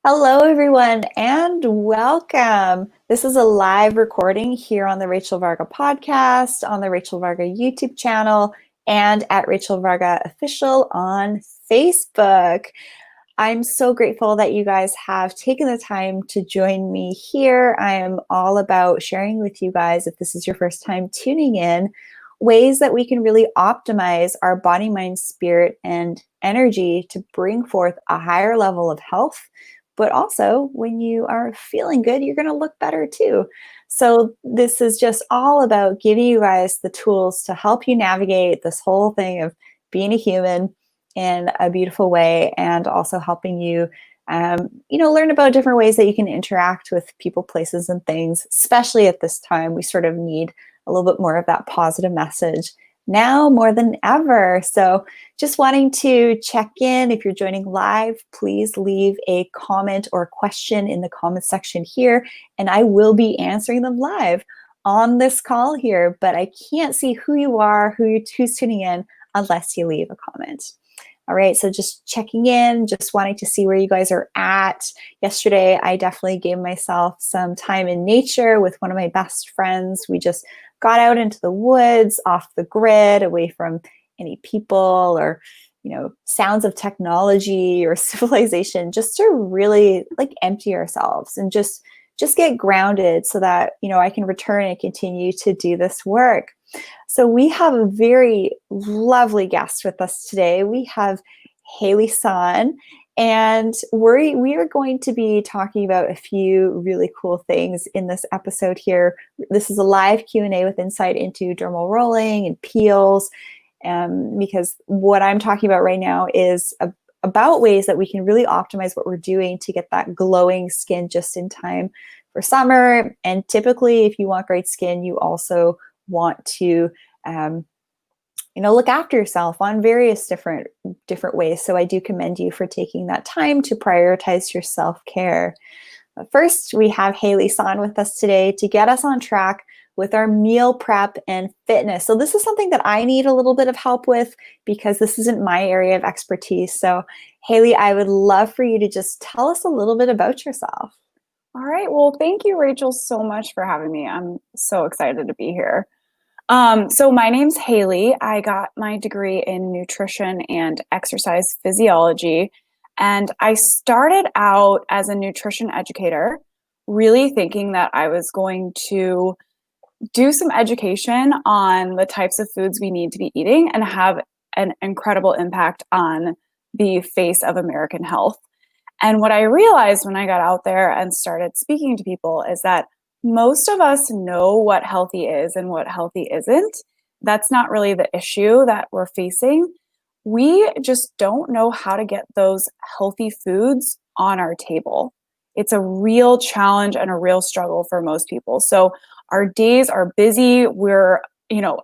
Hello, everyone, and welcome. This is a live recording here on the Rachel Varga podcast, on the Rachel Varga YouTube channel, and at Rachel Varga Official on Facebook. I'm so grateful that you guys have taken the time to join me here. I am all about sharing with you guys, if this is your first time tuning in, ways that we can really optimize our body, mind, spirit, and energy to bring forth a higher level of health. But also, when you are feeling good, you're going to look better too. So this is just all about giving you guys the tools to help you navigate this whole thing of being a human in a beautiful way, and also helping you, learn about different ways that you can interact with people, places, and things. Especially at this time, we sort of need a little bit more of that positive message now more than ever. So just wanting to check in. If you're joining live, please leave a comment or question in the comment section here, and I will be answering them live on this call here. But I can't see who you are, who's tuning in, unless you leave a comment. All right, so just checking in, just wanting to see where you guys are at. Yesterday, I definitely gave myself some time in nature with one of my best friends. We just got out into the woods, off the grid, away from any people or, sounds of technology or civilization, just to really empty ourselves and just get grounded so that, I can return and continue to do this work. So we have a very lovely guest with us today. We have Hayley Sohn, and we are going to be talking about a few really cool things in this episode here. This is a live Q&A with insight into dermal rolling and peels, because what I'm talking about right now is about ways that we can really optimize what we're doing to get that glowing skin just in time for summer. And typically, if you want great skin, you also want to look after yourself on various different ways. So I do commend you for taking that time to prioritize your self-care. But first, we have Hayley Sohn with us today to get us on track with our meal prep and fitness. So this is something that I need a little bit of help with because this isn't my area of expertise. So Hayley, I would love for you to just tell us a little bit about yourself. All right. Well, thank you, Rachel, so much for having me. I'm so excited to be here. So my name's Hayley. I got my degree in nutrition and exercise physiology, and I started out as a nutrition educator, really thinking that I was going to do some education on the types of foods we need to be eating and have an incredible impact on the face of American health. And what I realized when I got out there and started speaking to people is that most of us know what healthy is and what healthy isn't. That's not really the issue that we're facing. We just don't know how to get those healthy foods on our table. It's a real challenge and a real struggle for most people. So our days are busy. We're,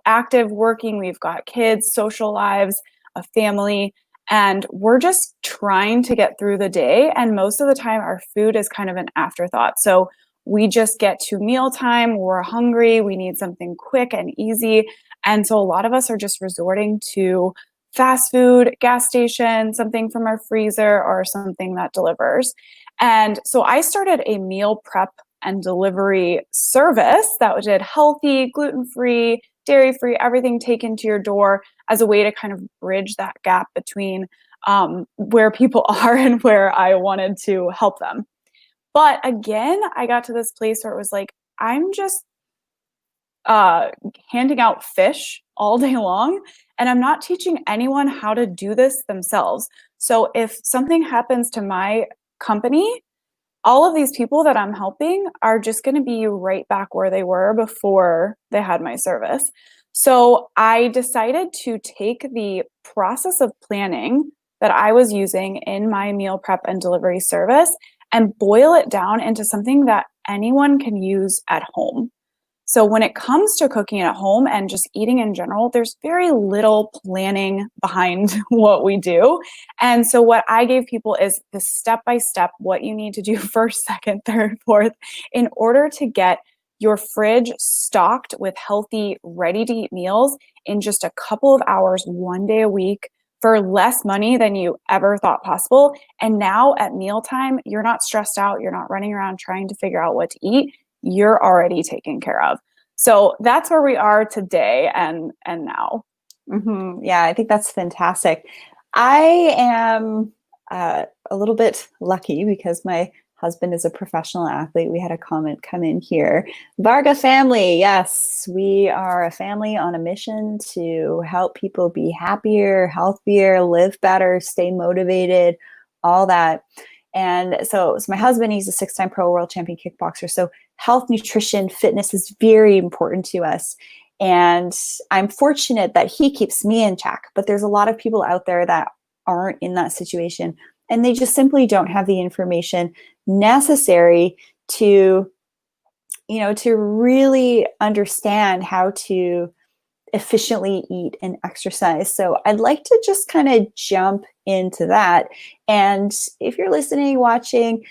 active, working. We've got kids, social lives, a family, and we're just trying to get through the day. And most of the time, our food is kind of an afterthought. So we just get to mealtime, we're hungry, we need something quick and easy. And so a lot of us are just resorting to fast food, gas station, something from our freezer, or something that delivers. And so I started a meal prep and delivery service that did healthy, gluten-free, dairy-free, everything taken to your door as a way to kind of bridge that gap between where people are and where I wanted to help them. But again, I got to this place where it was like, I'm just handing out fish all day long, and I'm not teaching anyone how to do this themselves. So if something happens to my company, all of these people that I'm helping are just going to be right back where they were before they had my service. So I decided to take the process of planning that I was using in my meal prep and delivery service and boil it down into something that anyone can use at home. So when it comes to cooking at home and just eating in general, there's very little planning behind what we do. And so what I gave people is the step-by-step, what you need to do first, second, third, fourth, in order to get your fridge stocked with healthy, ready-to-eat meals in just a couple of hours, one day a week, for less money than you ever thought possible. And now at mealtime, you're not stressed out. You're not running around trying to figure out what to eat. You're already taken care of. So that's where we are today and now. Yeah, I think that's fantastic. I am a little bit lucky because my husband is a professional athlete. We had a comment come in here. Varga family. Yes, we are a family on a mission to help people be happier, healthier, live better, stay motivated, all that. And so my husband, he's a 6-time pro world champion kickboxer. So health, nutrition, fitness is very important to us. And I'm fortunate that he keeps me in check, but there's a lot of people out there that aren't in that situation, and they just simply don't have the information necessary to, to really understand how to efficiently eat and exercise. So I'd like to just kind of jump into that. And if you're listening, watching,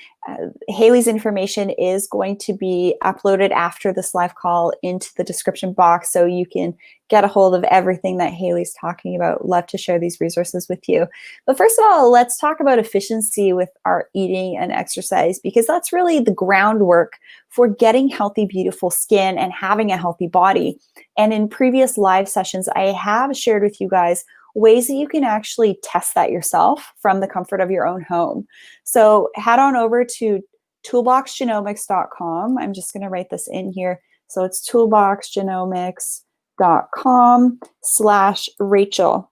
Hayley's information is going to be uploaded after this live call into the description box, so you can get a hold of everything that Hayley's talking about. Love to share these resources with you. But first of all, let's talk about efficiency with our eating and exercise, because that's really the groundwork for getting healthy, beautiful skin and having a healthy body. And in previous live sessions, I have shared with you guys ways that you can actually test that yourself from the comfort of your own home. So head on over to toolboxgenomics.com. I'm just going to write this in here. So it's toolboxgenomics.com/Rachel.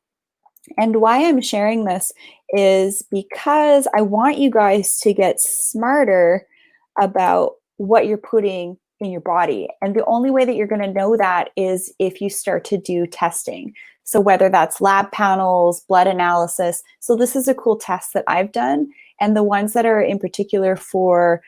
And why I'm sharing this is because I want you guys to get smarter about what you're putting in your body. And the only way that you're going to know that is if you start to do testing. So whether that's lab panels, blood analysis. So this is a cool test that I've done. And the ones that are in particular for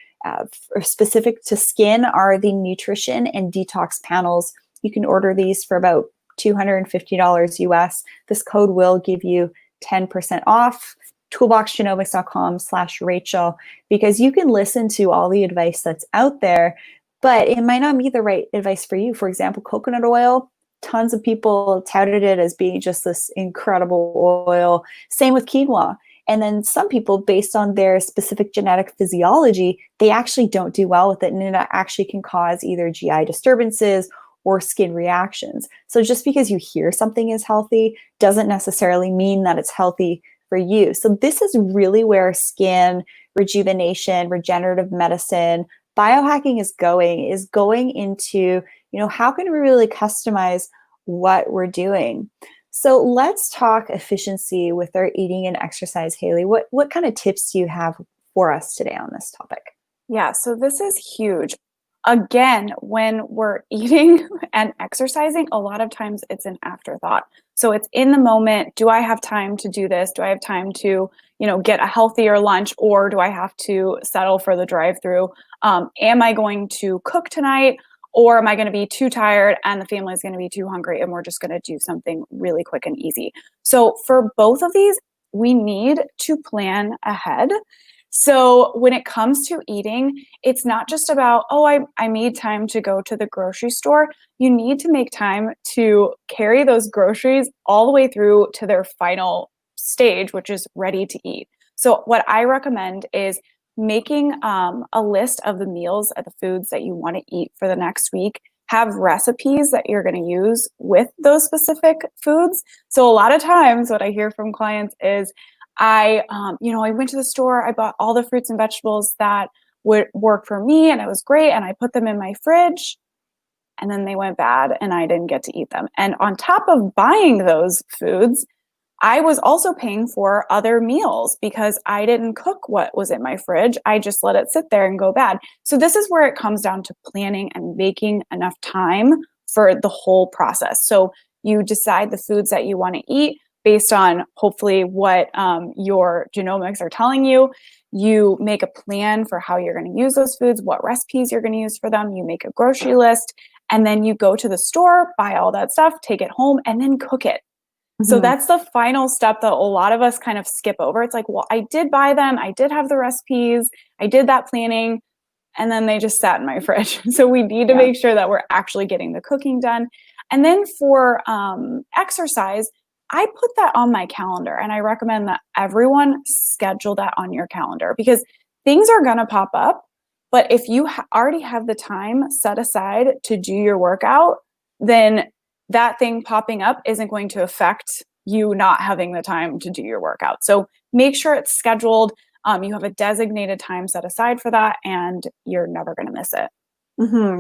specific to skin are the nutrition and detox panels. You can order these for about $250 US. This code will give you 10% off. toolboxgenomics.com/Rachel, because you can listen to all the advice that's out there, but it might not be the right advice for you. For example, coconut oil, tons of people touted it as being just this incredible oil. Same with quinoa. And then some people, based on their specific genetic physiology, they actually don't do well with it. And it actually can cause either GI disturbances or skin reactions. So just because you hear something is healthy doesn't necessarily mean that it's healthy for you. So this is really where skin rejuvenation, regenerative medicine, biohacking is going into, how can we really customize what we're doing? So let's talk efficiency with our eating and exercise. Hayley, what kind of tips do you have for us today on this topic? Yeah, so this is huge. Again, when we're eating and exercising, a lot of times it's an afterthought. So it's in the moment. Do I have time to do this? Do I have time to, get a healthier lunch, or do I have to settle for the drive-through? Am I going to cook tonight, or am I going to be too tired and the family is going to be too hungry and we're just going to do something really quick and easy? So for both of these, we need to plan ahead. So when it comes to eating, it's not just about, I made time to go to the grocery store. You need to make time to carry those groceries all the way through to their final stage, which is ready to eat. So what I recommend is making a list of the meals and the foods that you want to eat for the next week. Have recipes that you're going to use with those specific foods. So a lot of times what I hear from clients is, I went to the store, I bought all the fruits and vegetables that would work for me, and it was great, and I put them in my fridge, and then they went bad, and I didn't get to eat them. And on top of buying those foods, I was also paying for other meals because I didn't cook what was in my fridge. I just let it sit there and go bad. So this is where it comes down to planning and making enough time for the whole process. So you decide the foods that you want to eat based on hopefully what your genomics are telling you. You make a plan for how you're going to use those foods, what recipes you're going to use for them. You make a grocery list, and then you go to the store, buy all that stuff, take it home, and then cook it. So that's the final step that a lot of us kind of skip over. It's like, well, I did buy them. I did have the recipes. I did that planning, and then they just sat in my fridge. So we need to make sure that we're actually getting the cooking done. And then for exercise, I put that on my calendar, and I recommend that everyone schedule that on your calendar, because things are going to pop up. But if you already have the time set aside to do your workout, then that thing popping up isn't going to affect you not having the time to do your workout. So make sure it's scheduled. You have a designated time set aside for that, and you're never going to miss it.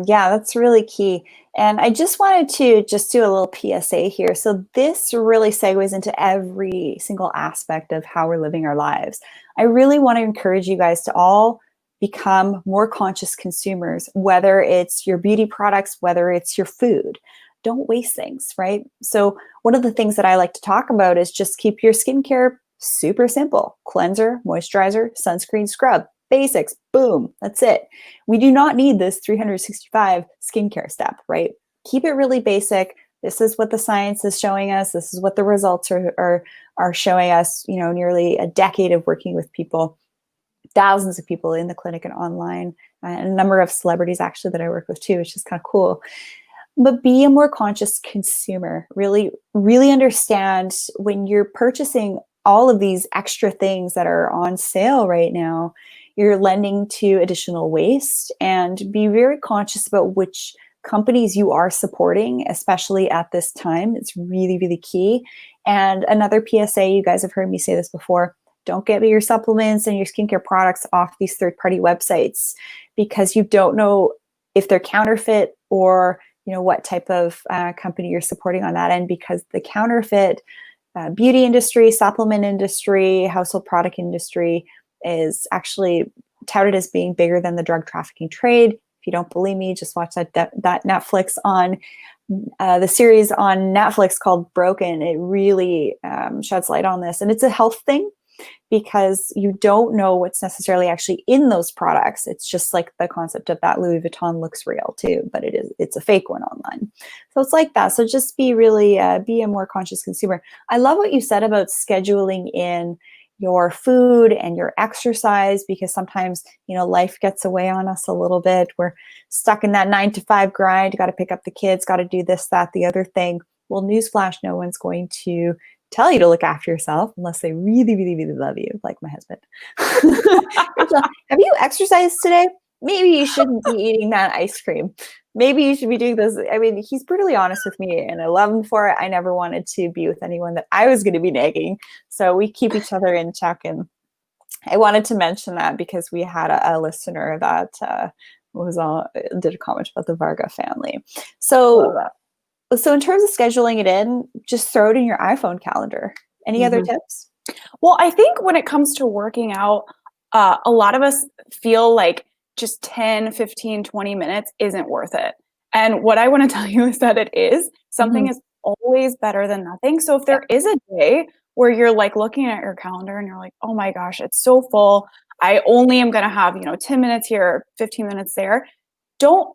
Yeah, that's really key. And I just wanted to just do a little PSA here. So this really segues into every single aspect of how we're living our lives. I really want to encourage you guys to all become more conscious consumers, whether it's your beauty products, whether it's your food. Don't waste things, right? So one of the things that I like to talk about is just keep your skincare super simple. Cleanser, moisturizer, sunscreen, scrub. Basics, boom, that's it. We do not need this 365 skincare step, right? Keep it really basic. This is what the science is showing us. This is what the results are showing us, nearly a decade of working with people, thousands of people in the clinic and online, and a number of celebrities actually that I work with too, which is kind of cool. But be a more conscious consumer. Really, really understand when you're purchasing all of these extra things that are on sale right now, you're lending to additional waste, and be very conscious about which companies you are supporting, especially at this time. It's really, really key. And another PSA, you guys have heard me say this before, don't get your supplements and your skincare products off these third-party websites, because you don't know if they're counterfeit or what type of company you're supporting on that end, because the counterfeit beauty industry, supplement industry, household product industry is actually touted as being bigger than the drug trafficking trade. If you don't believe me, just watch that Netflix on the series on Netflix called Broken. It really sheds light on this, and it's a health thing, because you don't know what's necessarily actually in those products. It's just like the concept of that Louis Vuitton looks real too, but it's a fake one online. So it's like that. So just be a more conscious consumer. I love what you said about scheduling in your food and your exercise, because sometimes, life gets away on us a little bit. We're stuck in that 9 to 5 grind, got to pick up the kids, got to do this, that, the other thing. Well, newsflash, no one's going to tell you to look after yourself unless they really, really, really love you, like my husband. Rachel, have you exercised today? Maybe you shouldn't be eating that ice cream. Maybe you should be doing this. I mean, he's brutally honest with me, and I love him for it. I never wanted to be with anyone that I was going to be nagging. So we keep each other in check. And I wanted to mention that because we had a listener that did a comment about the Varga family. So in terms of scheduling it in, just throw it in your iPhone calendar. Any other tips? Well, I think when it comes to working out, a lot of us feel like just 10, 15, 20 minutes isn't worth it. And what I want to tell you is that it is. Something is always better than nothing. So if there is a day where you're like looking at your calendar and you're like, oh my gosh, it's so full, I only am going to have, 10 minutes here, 15 minutes there.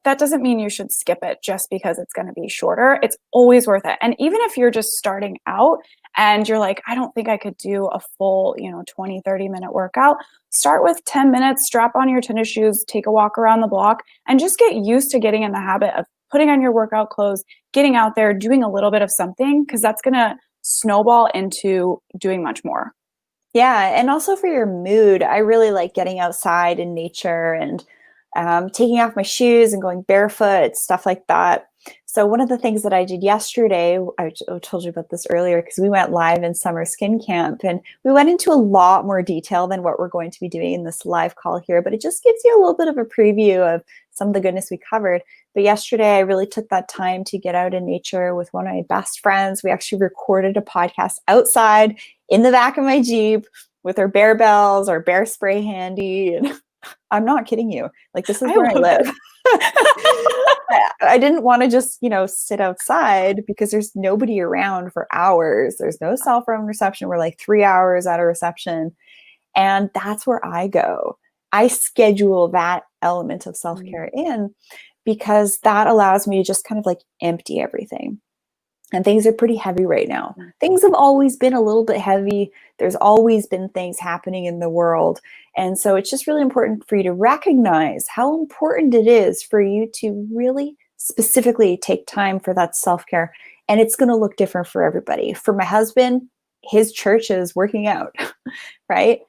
That doesn't mean you should skip it just because it's going to be shorter. It's always worth it. And even if you're just starting out and you're like, I don't think I could do a full, 20, 30-minute workout, start with 10 minutes, strap on your tennis shoes, take a walk around the block, and just get used to getting in the habit of putting on your workout clothes, getting out there, doing a little bit of something, because that's going to snowball into doing much more. Yeah. And also for your mood, I really like getting outside in nature and taking off my shoes and going barefoot, stuff like that. So one of the things that I did yesterday, I told you about this earlier, because we went live in summer skin camp, and we went into a lot more detail than what we're going to be doing in this live call here, but it just gives you a little bit of a preview of some of the goodness we covered. But yesterday I really took that time to get out in nature with one of my best friends. We actually recorded a podcast outside in the back of my Jeep with our bear bells, our bear spray handy, and I'm not kidding you. Like, this is where I live. I didn't want to just, sit outside because there's nobody around for hours. There's no cell phone reception. We're like 3 hours at a reception. And that's where I go. I schedule that element of self-care in, because that allows me to just kind of like empty everything. And things are pretty heavy right now. Things have always been a little bit heavy. There's always been things happening in the world. And so it's just really important for you to recognize how important it is for you to really specifically take time for that self-care And it's going to look different for everybody. For my husband, his church is working out, right?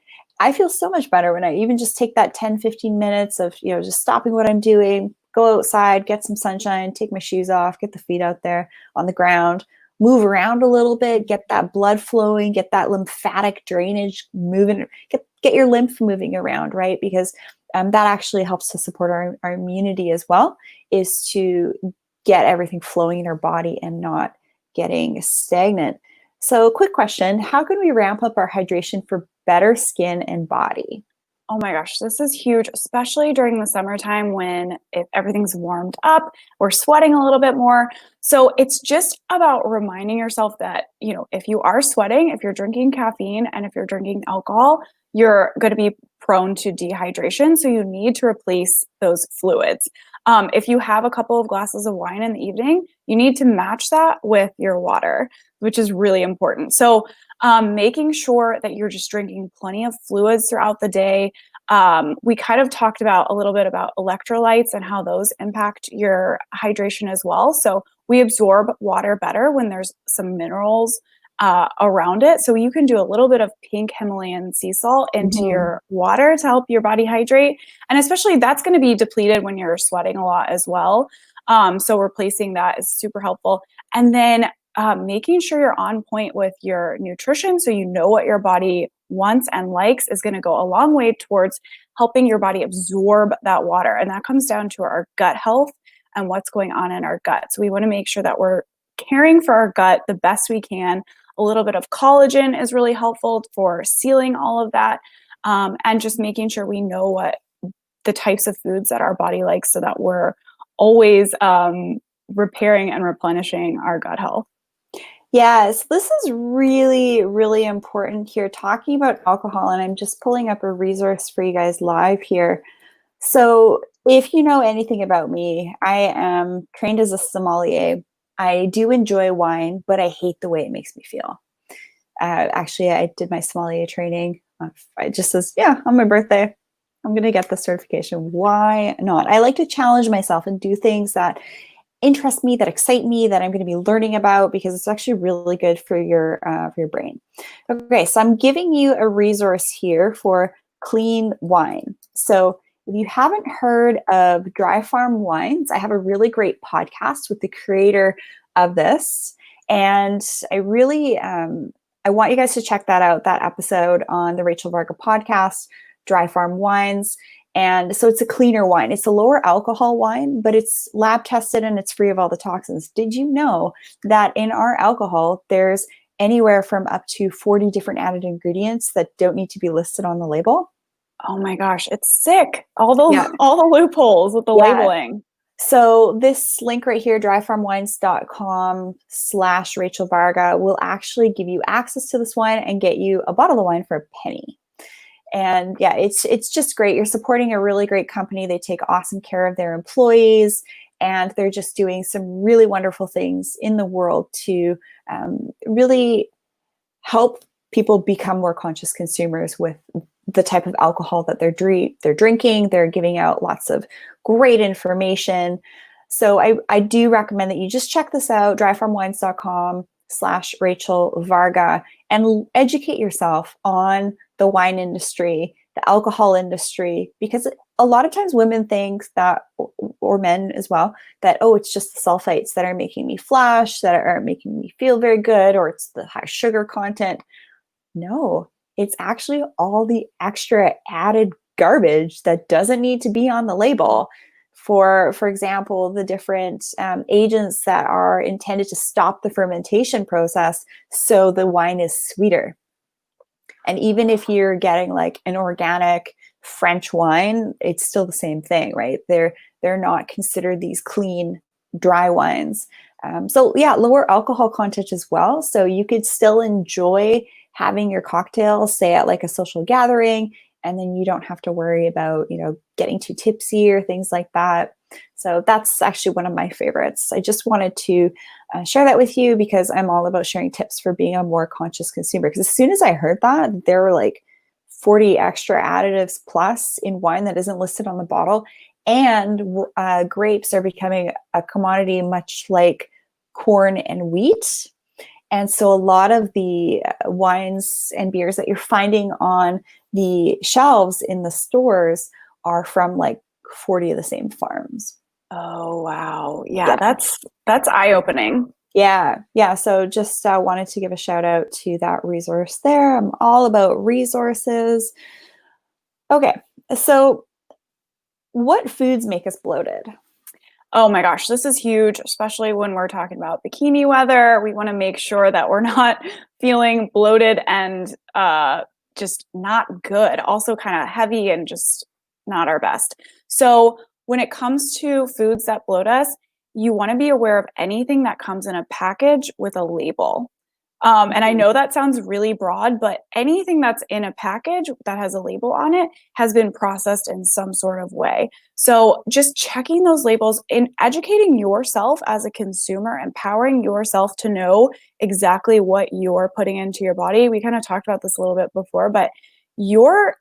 I feel so much better when I even just take that 10, 15 minutes of, just stopping what I'm doing, go outside, get some sunshine, take my shoes off, get the feet out there on the ground, move around a little bit, get that blood flowing, get that lymphatic drainage moving, get your lymph moving around, right? Because that actually helps to support our immunity as well, is to get everything flowing in our body and not getting stagnant. So quick question, how can we ramp up our hydration for better skin and body? Oh my gosh, this is huge, especially during the summertime when everything's warmed up, we're sweating a little bit more. So it's just about reminding yourself that, if you are sweating, if you're drinking caffeine, and if you're drinking alcohol, you're going to be prone to dehydration. So you need to replace those fluids. If you have a couple of glasses of wine in the evening, you need to match that with your water, which is really important. So making sure that you're just drinking plenty of fluids throughout the day. We kind of talked about a little bit about electrolytes and how those impact your hydration as well. So we absorb water better when there's some minerals around it. So you can do a little bit of pink Himalayan sea salt into your water to help your body hydrate. And especially that's going to be depleted when you're sweating a lot as well. So replacing that is super helpful. And then making sure you're on point with your nutrition so you know what your body wants and likes is going to go a long way towards helping your body absorb that water. And that comes down to our gut health and what's going on in our gut. So we want to make sure that we're caring for our gut the best we can. A little bit of collagen is really helpful for sealing all of that, and just making sure we know what the types of foods that our body likes so that we're always repairing and replenishing our gut health. Yes, this is really, really important here, talking about alcohol, and I'm just pulling up a resource for you guys live here. So if you know anything about me, I am trained as a sommelier. I do enjoy wine, but I hate the way it makes me feel. Actually, I did my sommelier training. I just says, yeah, on my birthday, I'm going to get the certification. Why not? I like to challenge myself and do things that interest me, that excite me, that I'm going to be learning about, because it's actually really good for your brain. Okay, so I'm giving you a resource here for clean wine. So if you haven't heard of Dry Farm Wines, I have a really great podcast with the creator of this. And I really, I want you guys to check that out, that episode on the Rachel Varga podcast, Dry Farm Wines. And so it's a cleaner wine. It's a lower alcohol wine, but it's lab tested and it's free of all the toxins. Did you know that in our alcohol, there's anywhere from up to 40 different added ingredients that don't need to be listed on the label? Oh my gosh, it's sick. All the loopholes with the labeling. So this link right here, dryfarmwines.com/Rachel Varga, will actually give you access to this wine and get you a bottle of wine for a penny. And yeah, it's just great. You're supporting a really great company. They take awesome care of their employees, and they're just doing some really wonderful things in the world to really help people become more conscious consumers with the type of alcohol that they're drinking. They're giving out lots of great information. So I do recommend that you just check this out, dryfarmwines.com/Rachel Varga, and educate yourself on the wine industry, the alcohol industry, because a lot of times women think that, or men as well, that, oh, it's just the sulfites that are making me flash, that are making me feel very good, or it's the high sugar content. No, it's actually all the extra added garbage that doesn't need to be on the label. For example, the different agents that are intended to stop the fermentation process so the wine is sweeter. And even if you're getting like an organic French wine, it's still the same thing, right? They're not considered these clean, dry wines. So yeah, lower alcohol content as well. So you could still enjoy having your cocktail, say at like a social gathering, and then you don't have to worry about, getting too tipsy or things like that. So that's actually one of my favorites. I just wanted to share that with you because I'm all about sharing tips for being a more conscious consumer. Because as soon as I heard that, there were like 40 extra additives plus in wine that isn't listed on the bottle. And grapes are becoming a commodity much like corn and wheat. And so a lot of the wines and beers that you're finding on the shelves in the stores are from like 40 of the same farms. Oh, wow. Yeah, that's eye-opening. Yeah. So just wanted to give a shout out to that resource there. I'm all about resources. Okay, so what foods make us bloated? Oh my gosh, this is huge, especially when we're talking about bikini weather. We want to make sure that we're not feeling bloated and just not good. Also, kind of heavy and just not our best. So, when it comes to foods that bloat us, you want to be aware of anything that comes in a package with a label. And I know that sounds really broad, but anything that's in a package that has a label on it has been processed in some sort of way. So just checking those labels and educating yourself as a consumer, empowering yourself to know exactly what you're putting into your body. We kind of talked about this a little bit before, but you're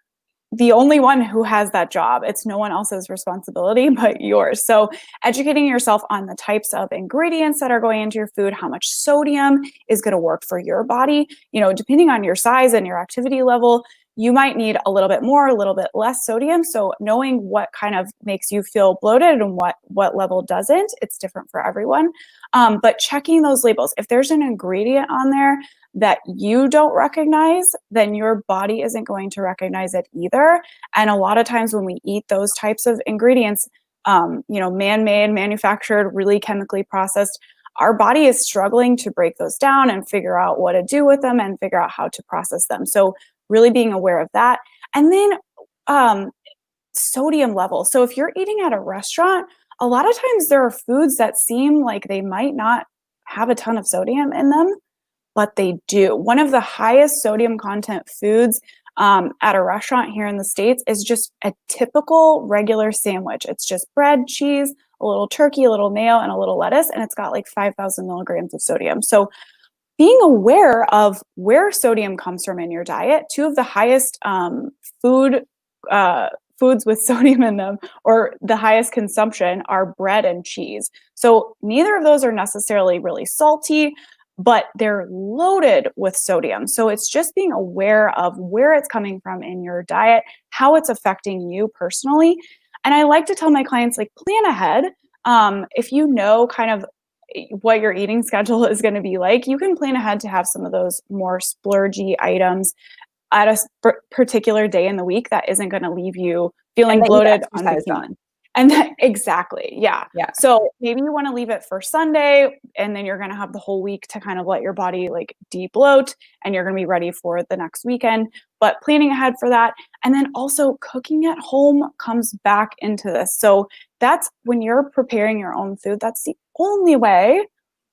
the only one who has that job. It's no one else's responsibility but yours. So educating yourself on the types of ingredients that are going into your food, how much sodium is going to work for your body, depending on your size and your activity level, you might need a little bit more, a little bit less sodium. So knowing what kind of makes you feel bloated and what level doesn't, it's different for everyone. But checking those labels, if there's an ingredient on there that you don't recognize, then your body isn't going to recognize it either. And a lot of times when we eat those types of ingredients, man-made, manufactured, really chemically processed, our body is struggling to break those down and figure out what to do with them and figure out how to process them. So really being aware of that. And then sodium levels. So if you're eating at a restaurant, a lot of times there are foods that seem like they might not have a ton of sodium in them, but they do. One of the highest sodium content foods at a restaurant here in the States is just a typical regular sandwich. It's just bread, cheese, a little turkey, a little mayo, and a little lettuce, and it's got like 5,000 milligrams of sodium. So being aware of where sodium comes from in your diet, two of the highest foods with sodium in them, or the highest consumption, are bread and cheese. So neither of those are necessarily really salty, but they're loaded with sodium. So it's just being aware of where it's coming from in your diet, how it's affecting you personally. And I like to tell my clients, like, plan ahead. If you know kind of what your eating schedule is going to be like, you can plan ahead to have some of those more splurgy items at a particular day in the week that isn't going to leave you feeling bloated on bikini. And exactly. Yeah. So maybe you want to leave it for Sunday, and then you're going to have the whole week to kind of let your body like de-bloat, and you're going to be ready for the next weekend. But planning ahead for that. And then also cooking at home comes back into this. So that's when you're preparing your own food, that's the only way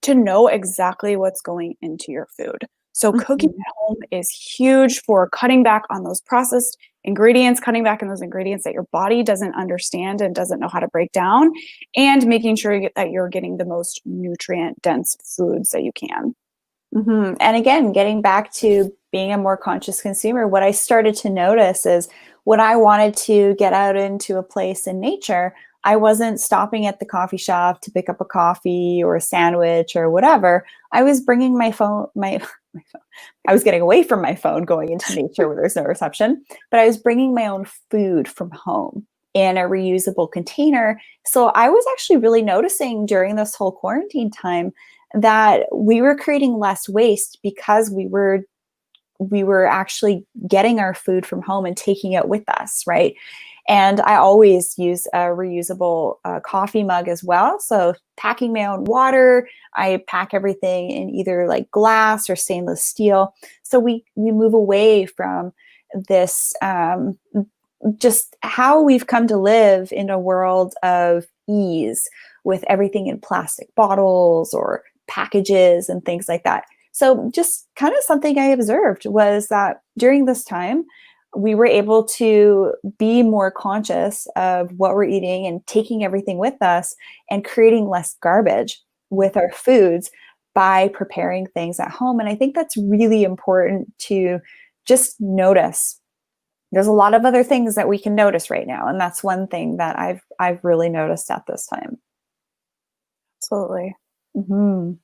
to know exactly what's going into your food. So cooking at home is huge for cutting back on those processed ingredients, cutting back on those ingredients that your body doesn't understand and doesn't know how to break down, and making sure that you're getting the most nutrient dense foods that you can. And again, getting back to being a more conscious consumer, what I started to notice is when I wanted to get out into a place in nature, I wasn't stopping at the coffee shop to pick up a coffee or a sandwich or whatever. I was bringing my phone, I was getting away from my phone, going into nature where there's no reception, but I was bringing my own food from home in a reusable container. So I was actually really noticing during this whole quarantine time that we were creating less waste because we were actually getting our food from home and taking it with us, right? And I always use a reusable coffee mug as well. So packing my own water, I pack everything in either like glass or stainless steel. So we move away from this, just how we've come to live in a world of ease with everything in plastic bottles or packages and things like that. So just kind of something I observed was that during this time, we were able to be more conscious of what we're eating and taking everything with us and creating less garbage with our foods by preparing things at home. And I think that's really important to just notice. There's a lot of other things that we can notice right now, and that's one thing that I've really noticed at this time. Absolutely. Mhm.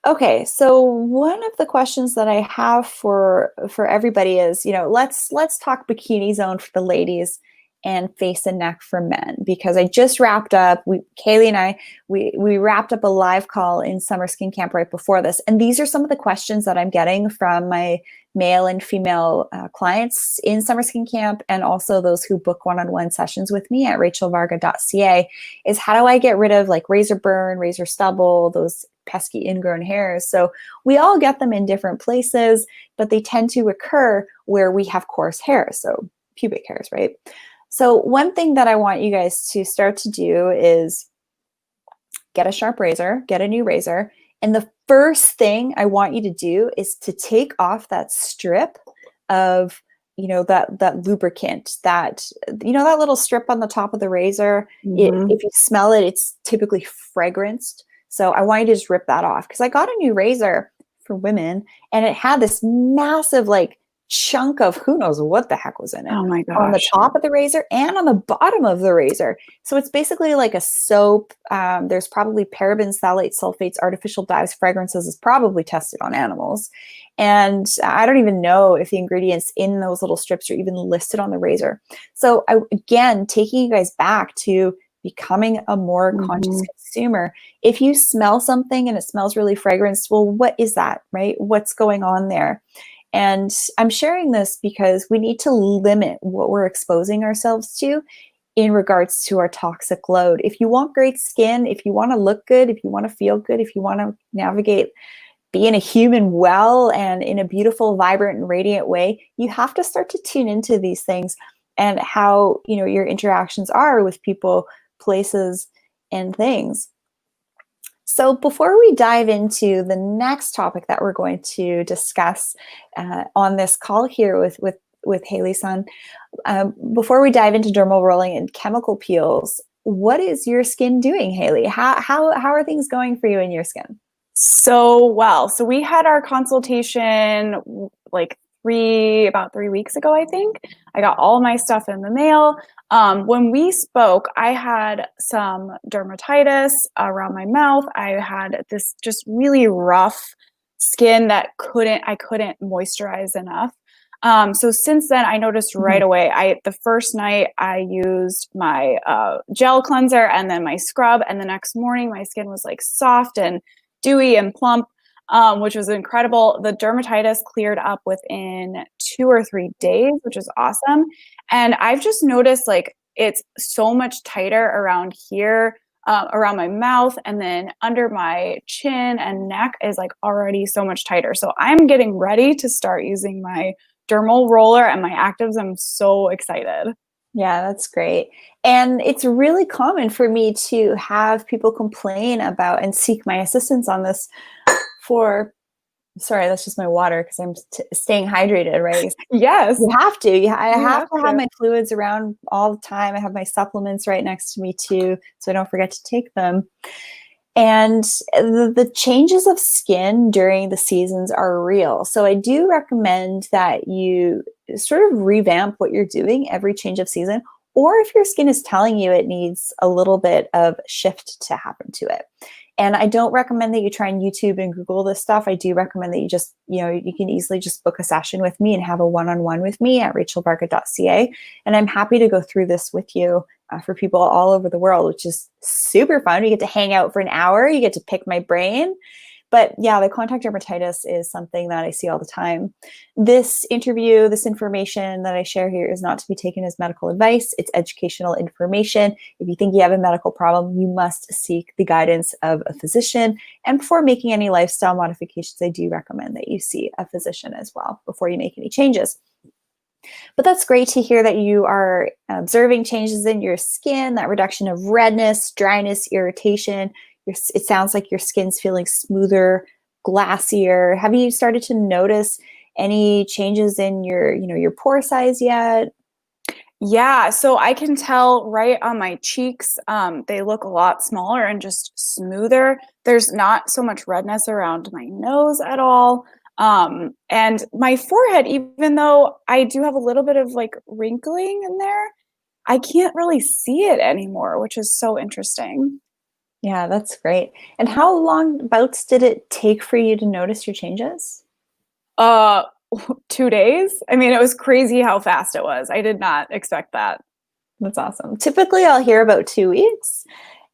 Okay, so one of the questions that I have for everybody is, let's talk bikini zone for the ladies and face and neck for men because I just wrapped up. Kaylee and I, we wrapped up a live call in summer skin camp right before this, and these are some of the questions that I'm getting from my male and female clients in summer skin camp, and also those who book one-on-one sessions with me at rachelvarga.ca. Is how do I get rid of like razor burn, razor stubble, those pesky ingrown hairs? So we all get them in different places, but they tend to occur where we have coarse hair, so pubic hairs, right? So one thing that I want you guys to start to do is get a sharp razor, get a new razor, and the first thing I want you to do is to take off that strip of that lubricant, that that little strip on the top of the razor. If you smell it, it's typically fragranced. So I want you to just rip that off because I got a new razor for women and it had this massive like chunk of who knows what the heck was in it Oh my on the gosh. top of the razor and on the bottom of the razor. So it's basically like a soap. There's probably parabens, phthalates, sulfates, artificial dyes, fragrances is probably tested on animals. And I don't even know if the ingredients in those little strips are even listed on the razor. So again, taking you guys back to becoming a more conscious consumer. If you smell something and it smells really fragranced, well, what is that, right? What's going on there? And I'm sharing this because we need to limit what we're exposing ourselves to in regards to our toxic load. If you want great skin, if you want to look good, if you want to feel good, if you want to navigate being a human well and in a beautiful, vibrant, and radiant way, you have to start to tune into these things and how your interactions are with people, places, and things. So before we dive into the next topic that we're going to discuss on this call here with Hayley Sohn, before we dive into dermal rolling and chemical peels, what is your skin doing, Hayley? How are things going for you in your skin? So well. So we had our consultation like about 3 weeks ago, I think. I got all my stuff in the mail. When we spoke, I had some dermatitis around my mouth. I had this just really rough skin that I couldn't moisturize enough. So since then, I noticed right away. The first night I used my gel cleanser and then my scrub, and the next morning my skin was like soft and dewy and plump, which was incredible. The dermatitis cleared up within 2 or 3 days, which is awesome. And I've just noticed like it's so much tighter around here, around my mouth, and then under my chin and neck is like already so much tighter. So I'm getting ready to start using my dermal roller and my actives. I'm so excited. Yeah, that's great. And it's really common for me to have people complain about and seek my assistance on this sorry, that's just my water because I'm staying hydrated, right? Yes. You have to. I have to have to. my fluids around all the time. I have my supplements right next to me too, so I don't forget to take them. And the changes of skin during the seasons are real. So I do recommend that you sort of revamp what you're doing every change of season, or if your skin is telling you it needs a little bit of shift to happen to it. And I don't recommend that you try and YouTube and Google this stuff. I do recommend that you just, you can easily just book a session with me and have a one-on-one with me at rachelvarga.ca. And I'm happy to go through this with you for people all over the world, which is super fun. You get to hang out for an hour. You get to pick my brain. But yeah, the contact dermatitis is something that I see all the time. This interview, this information that I share here is not to be taken as medical advice. It's educational information. If you think you have a medical problem, you must seek the guidance of a physician. And before making any lifestyle modifications, I do recommend that you see a physician as well before you make any changes. But that's great to hear that you are observing changes in your skin, that reduction of redness, dryness, irritation. It sounds like your skin's feeling smoother, glassier. Have you started to notice any changes in your pore size yet? Yeah, so I can tell right on my cheeks, they look a lot smaller and just smoother. There's not so much redness around my nose at all. And my forehead, even though I do have a little bit of like wrinkling in there, I can't really see it anymore, which is so interesting. Yeah, that's great. And how long bouts did it take for you to notice your changes? Uh, 2 days. I mean, it was crazy how fast it was. I did not expect that. That's awesome. Typically, I'll hear about 2 weeks,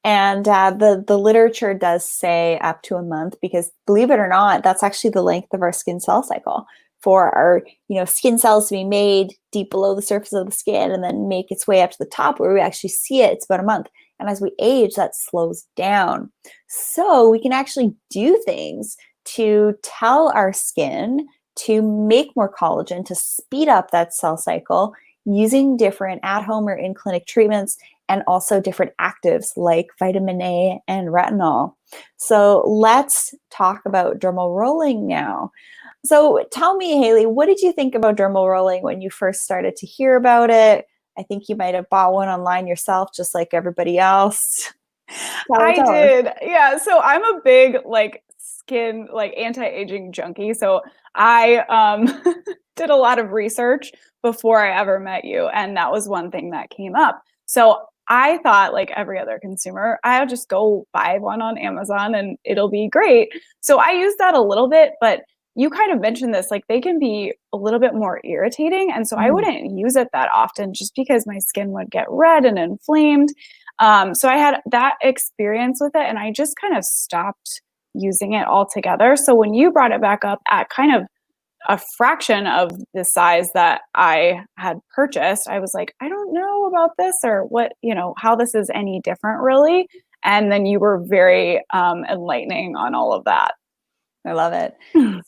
and the literature does say up to a month because, believe it or not, that's actually the length of our skin cell cycle for our skin cells to be made deep below the surface of the skin and then make its way up to the top where we actually see it. It's about a month, and as we age, that slows down. So we can actually do things to tell our skin to make more collagen to speed up that cell cycle using different at-home or in-clinic treatments and also different actives like vitamin A and retinol. So let's talk about dermal rolling now. So tell me, Hayley, what did you think about dermal rolling when you first started to hear about it? I think you might have bought one online yourself, just like everybody else. I Tell us. did. Yeah. So I'm a big skin, anti-aging junkie. So I did a lot of research before I ever met you. And that was one thing that came up. So I thought, like every other consumer, I'll just go buy one on Amazon and it'll be great. So I used that a little bit, but you kind of mentioned this, like they can be a little bit more irritating. And so I Mhm. wouldn't use it that often just because my skin would get red and inflamed. So I had that experience with it and I just kind of stopped using it altogether. So when you brought it back up at kind of a fraction of the size that I had purchased, I was like, I don't know about this or what, how this is any different really. And then you were very enlightening on all of that. I love it.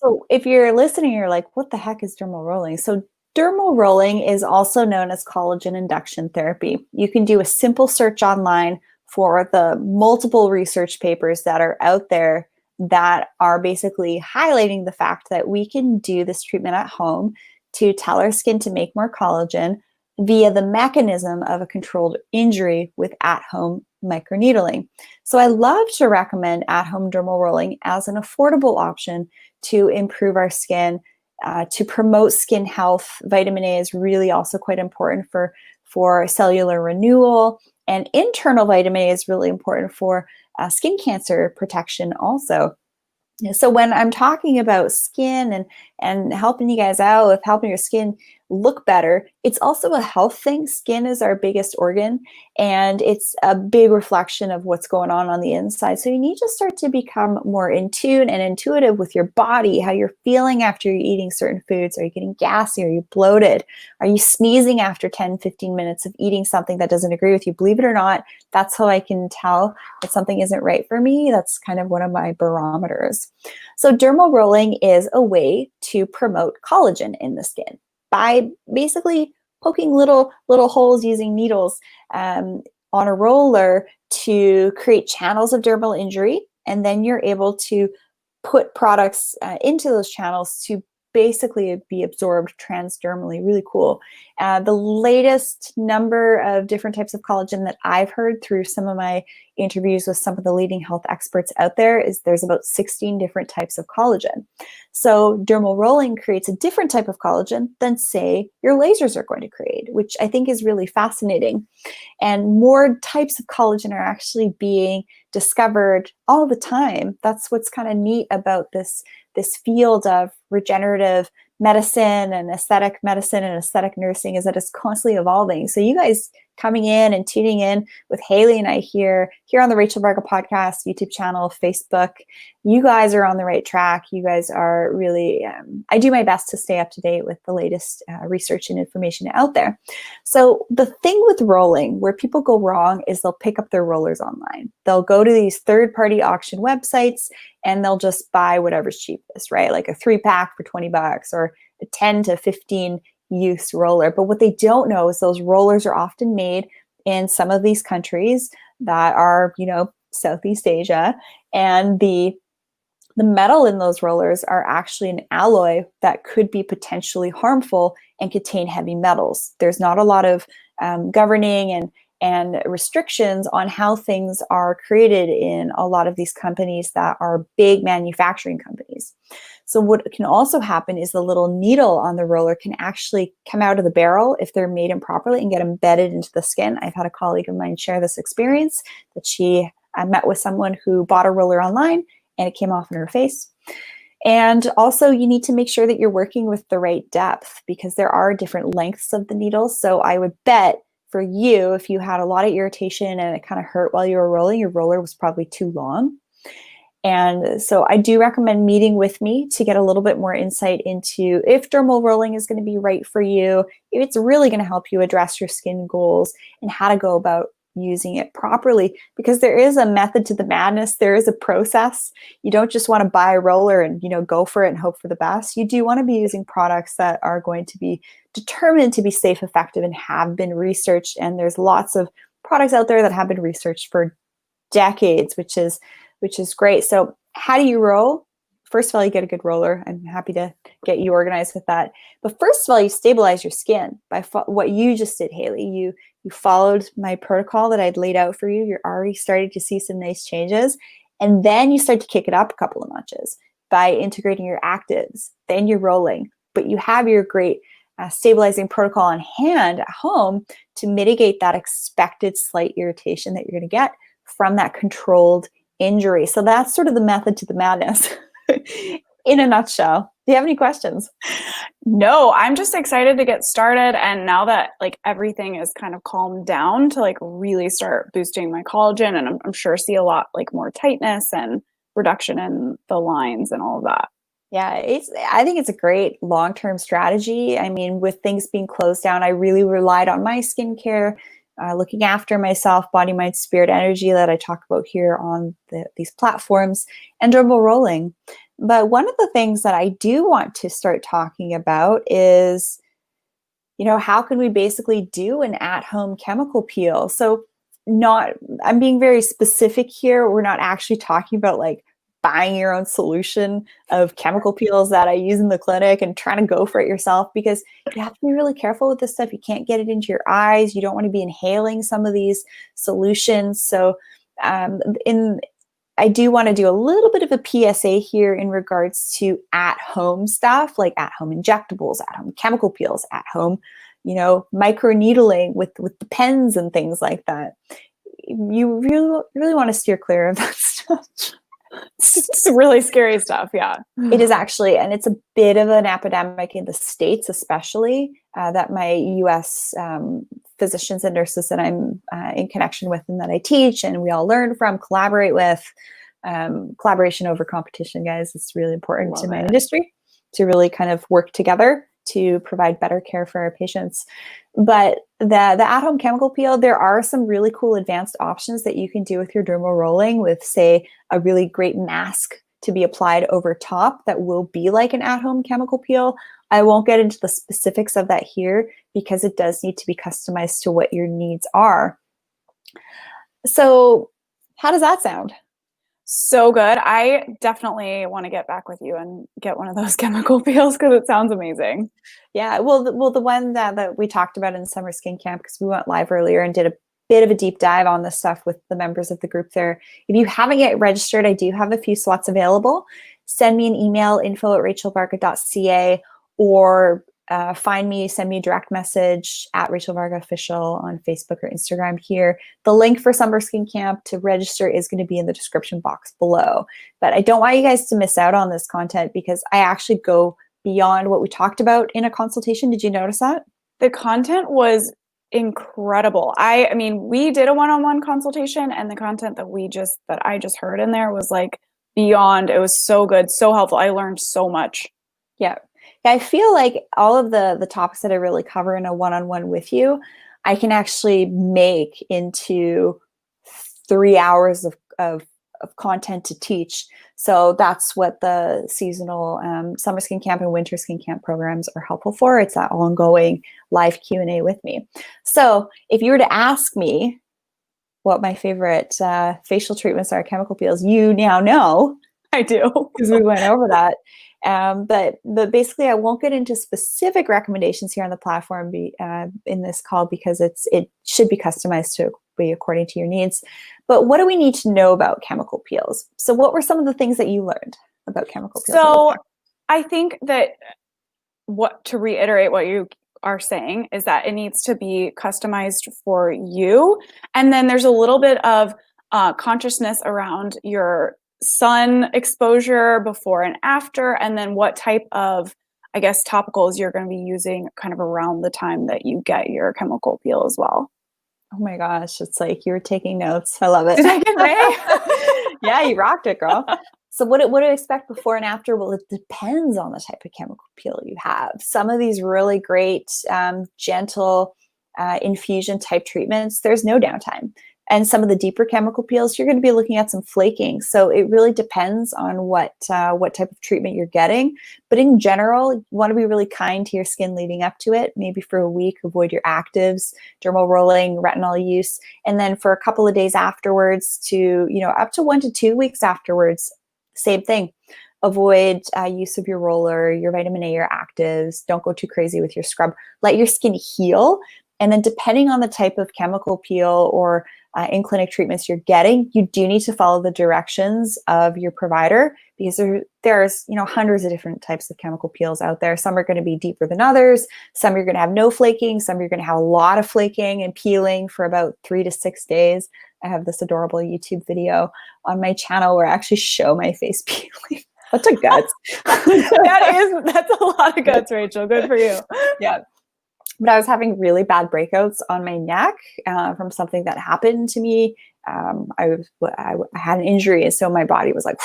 So if you're listening, you're like, what the heck is dermal rolling? So dermal rolling is also known as collagen induction therapy. You can do a simple search online for the multiple research papers that are out there that are basically highlighting the fact that we can do this treatment at home to tell our skin to make more collagen via the mechanism of a controlled injury with at-home microneedling. So I love to recommend at-home dermal rolling as an affordable option to improve our skin, to promote skin health. Vitamin A is really also quite important for cellular renewal, and internal vitamin A is really important for skin cancer protection also. So when I'm talking about skin and helping you guys out with helping your skin look better, it's also a health thing. Skin is our biggest organ, and it's a big reflection of what's going on the inside. So you need to start to become more in tune and intuitive with your body, how you're feeling after you're eating certain foods. Are you getting gassy? Are you bloated? Are you sneezing after 10, 15 minutes of eating something that doesn't agree with you? Believe it or not, that's how I can tell that something isn't right for me. That's kind of one of my barometers. So dermal rolling is a way to promote collagen in the skin by basically poking little holes using needles on a roller to create channels of dermal injury, and then you're able to put products into those channels to basically be absorbed transdermally. Really cool. The latest number of different types of collagen that I've heard through some of my interviews with some of the leading health experts out there is there's about 16 different types of collagen. So dermal rolling creates a different type of collagen than, say, your lasers are going to create, which I think is really fascinating. And more types of collagen are actually being discovered all the time. That's what's kind of neat about this field of regenerative medicine and aesthetic medicine and aesthetic nursing, is that it's constantly evolving. So you guys coming in and tuning in with Hayley and I here on the Rachel Varga podcast, YouTube channel, Facebook, you guys are on the right track. You guys are really, I do my best to stay up to date with the latest research and information out there. So the thing with rolling where people go wrong is they'll pick up their rollers online. They'll go to these third-party auction websites and they'll just buy whatever's cheapest, right? Like a 3-pack for $20 or a 10 to 15 use roller. But what they don't know is those rollers are often made in some of these countries that are, Southeast Asia, and the metal in those rollers are actually an alloy that could be potentially harmful and contain heavy metals. There's not a lot of governing and restrictions on how things are created in a lot of these companies that are big manufacturing companies. So what can also happen is the little needle on the roller can actually come out of the barrel if they're made improperly and get embedded into the skin. I've had a colleague of mine share this experience that she I met with someone who bought a roller online and it came off in her face. And also you need to make sure that you're working with the right depth because there are different lengths of the needles. So I would bet for you, if you had a lot of irritation and it kind of hurt while you were rolling, your roller was probably too long. And so I do recommend meeting with me to get a little bit more insight into if dermal rolling is going to be right for you, if it's really going to help you address your skin goals, and how to go about using it properly, because there is a method to the madness. There is a process. You don't just want to buy a roller and, go for it and hope for the best. You do want to be using products that are going to be determined to be safe, effective, and have been researched. And there's lots of products out there that have been researched for decades, which is great. So how do you roll? First of all, you get a good roller. I'm happy to get you organized with that. But first of all, you stabilize your skin by what you just did, Hayley. You followed my protocol that I'd laid out for you. You're already starting to see some nice changes. And then you start to kick it up a couple of notches by integrating your actives. Then you're rolling. But you have your great stabilizing protocol on hand at home to mitigate that expected slight irritation that you're going to get from that controlled injury. So that's sort of the method to the madness in a nutshell. Do you have any questions? No, I'm just excited to get started. And now that everything is kind of calmed down, to really start boosting my collagen, and I'm sure see a lot more tightness and reduction in the lines and all of that. Yeah, I think it's a great long-term strategy. I mean, with things being closed down, I really relied on my skincare, looking after myself, body, mind, spirit, energy that I talk about here on these platforms, and dermal rolling. But one of the things that I do want to start talking about is, how can we basically do an at-home chemical peel? So I'm being very specific here. We're not actually talking about buying your own solution of chemical peels that I use in the clinic and trying to go for it yourself, because you have to be really careful with this stuff. You can't get it into your eyes. You don't want to be inhaling some of these solutions. So I do want to do a little bit of a PSA here in regards to at-home stuff, like at-home injectables, at-home chemical peels, at-home, micro needling with the pens and things like that. You really want to steer clear of that stuff. It's really scary stuff. Yeah, it is actually, and it's a bit of an epidemic in the States, especially that my US physicians and nurses that I'm in connection with and that I teach and we all learn from, collaborate with. Collaboration over competition, guys. It's really important to my industry to really kind of work together to provide better care for our patients. But the at-home chemical peel, there are some really cool advanced options that you can do with your dermal rolling with, say, a really great mask to be applied over top that will be like an at-home chemical peel. I won't get into the specifics of that here because it does need to be customized to what your needs are. So how does that sound? So good. I definitely want to get back with you and get one of those chemical peels because it sounds amazing. Yeah, well, the one that we talked about in summer skin camp, because we went live earlier and did a bit of a deep dive on this stuff with the members of the group there. If you haven't yet registered, I do have a few slots available. Send me an email, info@rachelvarga.ca, or send me a direct message at Rachel Varga Official on Facebook or Instagram here. The link for Summer Skin Camp to register is going to be in the description box below. But I don't want you guys to miss out on this content because I actually go beyond what we talked about in a consultation. Did you notice that? The content was incredible. I mean, we did a one-on-one consultation, and the content that I just heard in there was beyond. It was so good, so helpful. I learned so much. Yeah. I feel like all of the topics that I really cover in a one-on-one with you, I can actually make into 3 hours of content to teach. So that's what the seasonal summer skin camp and winter skin camp programs are helpful for. It's that ongoing live Q&A with me. So if you were to ask me what my favorite facial treatments are, chemical peels, you now know. I do. Because we went over that. But basically, I won't get into specific recommendations here on the platform in this call because it should be customized to be according to your needs. But what do we need to know about chemical peels? So what were some of the things that you learned about chemical peels? So I think that to reiterate what you are saying is that it needs to be customized for you. And then there's a little bit of consciousness around your sun exposure before and after, and then what type of, I guess, topicals you're going to be using kind of around the time that you get your chemical peel as well. Oh my gosh, it's like you were taking notes. I love it. Did I get A? Yeah, you rocked it, girl. So what to expect before and after? Well, it depends on the type of chemical peel you have. Some of these really great, gentle infusion type treatments, there's no downtime. And some of the deeper chemical peels, you're going to be looking at some flaking. So it really depends on what type of treatment you're getting. But in general, you want to be really kind to your skin leading up to it. Maybe for a week, avoid your actives, dermal rolling, retinol use. And then for a couple of days afterwards to, up to 1 to 2 weeks afterwards, same thing. Avoid use of your roller, your vitamin A, your actives. Don't go too crazy with your scrub. Let your skin heal. And then depending on the type of chemical peel or in-clinic treatments you're getting, you do need to follow the directions of your provider, because there's hundreds of different types of chemical peels out there. Some are going to be deeper than others. Some you're going to have no flaking. Some you're going to have a lot of flaking and peeling for about 3 to 6 days. I have this adorable YouTube video on my channel where I actually show my face peeling. That's a guts. That's a lot of guts, Rachel. Good for you. Yeah. But I was having really bad breakouts on my neck from something that happened to me. I had an injury, and so my body was like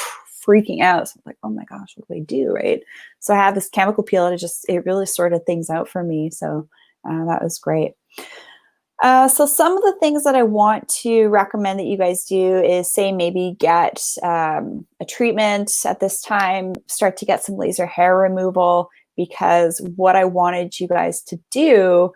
freaking out. So I'm like, oh my gosh, what do I do, right? So I had this chemical peel, and it really sorted things out for me. So that was great. So some of the things that I want to recommend that you guys do is, say, maybe get a treatment at this time, start to get some laser hair removal, because what I wanted you guys to do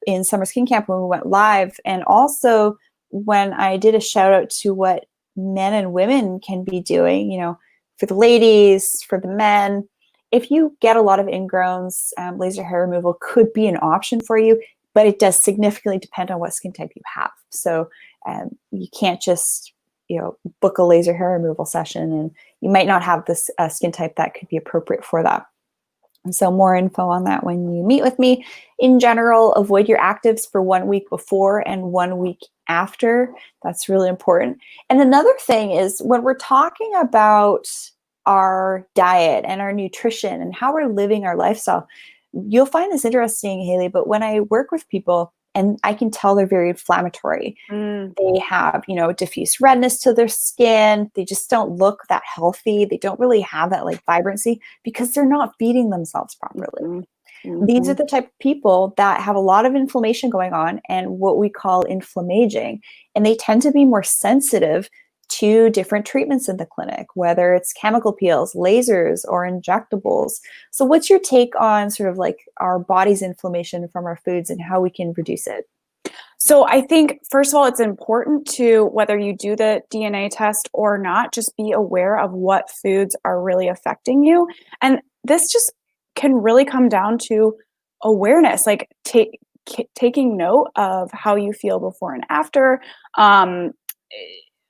in Summer Skin Camp when we went live, and also when I did a shout out to what men and women can be doing, for the ladies, for the men, if you get a lot of ingrowns, laser hair removal could be an option for you, but it does significantly depend on what skin type you have. So you can't just book a laser hair removal session, and you might not have this skin type that could be appropriate for that. And so more info on that when you meet with me. In general, avoid your actives for 1 week before and 1 week after. That's really important. And another thing is, when we're talking about our diet and our nutrition and how we're living our lifestyle, you'll find this interesting, Hayley, but when I work with people, and I can tell they're very inflammatory. They have, diffuse redness to their skin. They just don't look that healthy. They don't really have that vibrancy, because they're not feeding themselves properly. These are the type of people that have a lot of inflammation going on, and what we call inflammaging. And they tend to be more sensitive to different treatments in the clinic, whether it's chemical peels, lasers, or injectables. So what's your take on sort of our body's inflammation from our foods and how we can reduce it? So I think, first of all, it's important to, whether you do the DNA test or not, just be aware of what foods are really affecting you. And this just can really come down to awareness, taking note of how you feel before and after,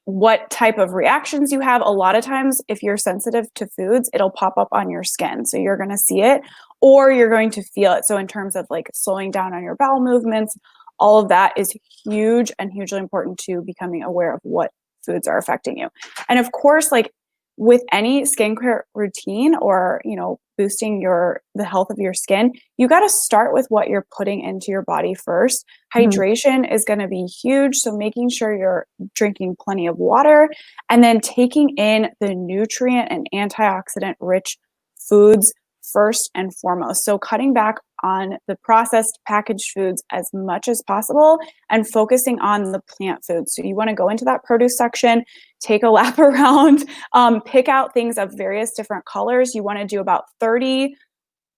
what type of reactions you have. A lot of times, if you're sensitive to foods, it'll pop up on your skin. So you're going to see it, or you're going to feel it. So in terms of slowing down on your bowel movements, all of that is huge and hugely important to becoming aware of what foods are affecting you. And of course, with any skincare routine or, boosting the health of your skin, you got to start with what you're putting into your body first. Hydration is going to be huge. So making sure you're drinking plenty of water, and then taking in the nutrient and antioxidant rich foods first and foremost. So cutting back on the processed packaged foods as much as possible and focusing on the plant foods. So you want to go into that produce section, take a lap around, pick out things of various different colors. You want to do about 30